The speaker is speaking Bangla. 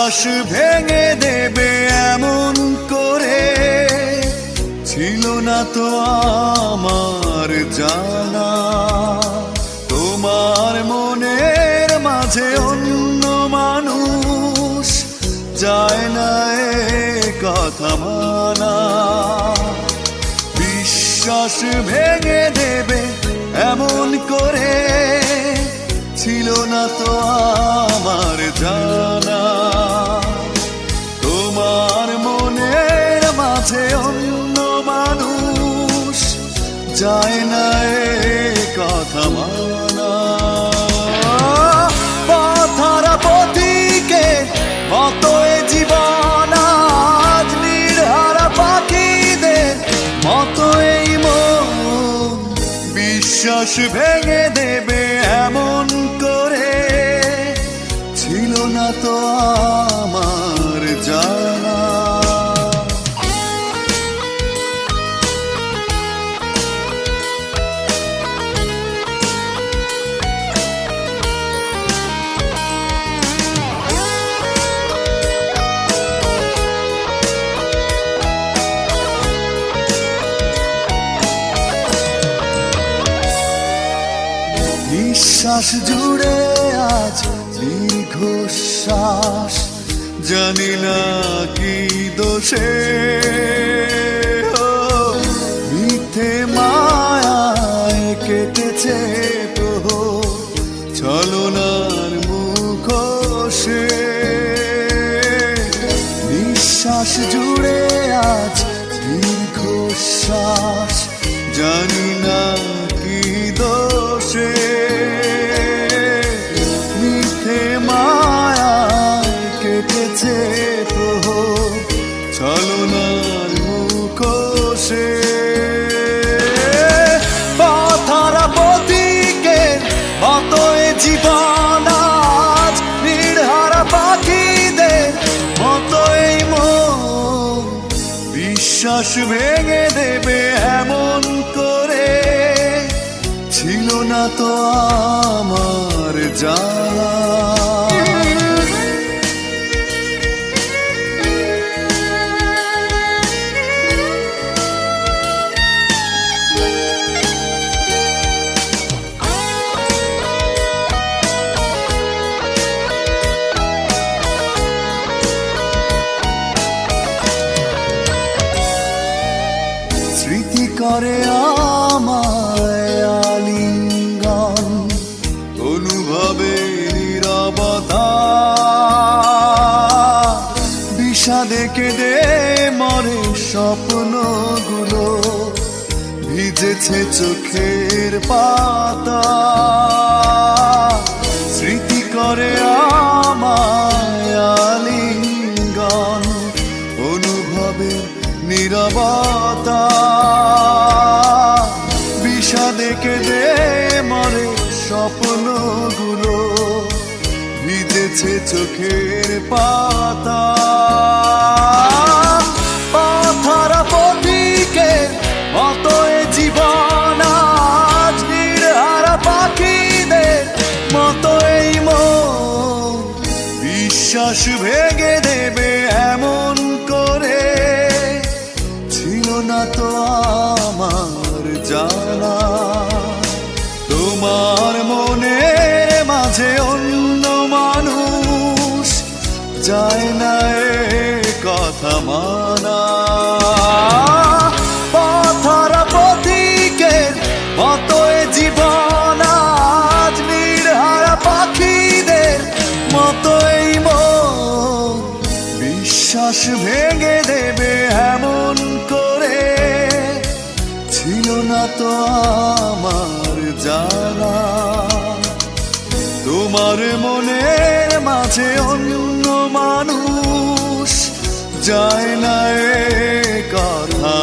বিশ্বাস ভেঙে দেবে এমন করে ছিল না তো আমার জানা। তোমার মনের মাঝে অন্য মানুষ যায় না এ কথা মানা। বিশ্বাস ভেঙে দেবে এমন করে ছিল না তো আমার জানা। তোমার মনের মাঝে অন্য মানুষ যায় না এ কথা মানা। পথহারা পথিকে মতো এ জীবন আজ নির্হারা পাখিদের মতো এই মন। বিশ্বাস ভেঙে দেবে এমন করে ছিল না তো আমার জানা। নিঃশ্বাস জুড়ে আজ দীর্ঘশ্বাস, জানি না কি দোষে মিথ্যে মায়ায় কেটেছে প্রহর ছলনার মুখোশে। নিঃশ্বাস জুড়ে আজ দীর্ঘশ্বাস, জানি না কি দোষে মিথ্যে মায়ায় কেটেছে প্রহর ছলনার মুখোশে। পথহারা পথিকের মতো এ জীবন আজ নির্হারা পাখিদের মতো এই মন। বিশ্বাস ভেঙে দেবে এমন করে ছিল না তো আমার জানা। স্মৃতি করে আমায় আলিঙ্গন, অনুভবে নীরবতা বিষাদে কেঁদে মরে স্বপ্নগুলো ভিজেছে চোখের পাতা। স্মৃতি করে আমায় আলিঙ্গন, অনুভবে নীরবতা বিষাদে কেঁদে মরে স্বপ্নগুলো ভিজেছে চোখের পাতা। পথহারা পথিকের মতো এ জীবন আজ নির্হারা পাখিদের মতো এই মন। বিশ্বাস ভেঙে দেবে এমন করে ছিল না তো আমার জানা। তোমার মনের মাঝে অন্য মানুষ যায় না এ কথা মানা। পথহারা পথিকের মতো এ জীবন আজ নির্হারা পাখিদের মতো এই মন। বিশ্বাস ভেঙে দেবে এমন করে ছিল না তো আমার জানা। তোমার মনের মাঝে অন্য মানুষ যায় না এ কথা।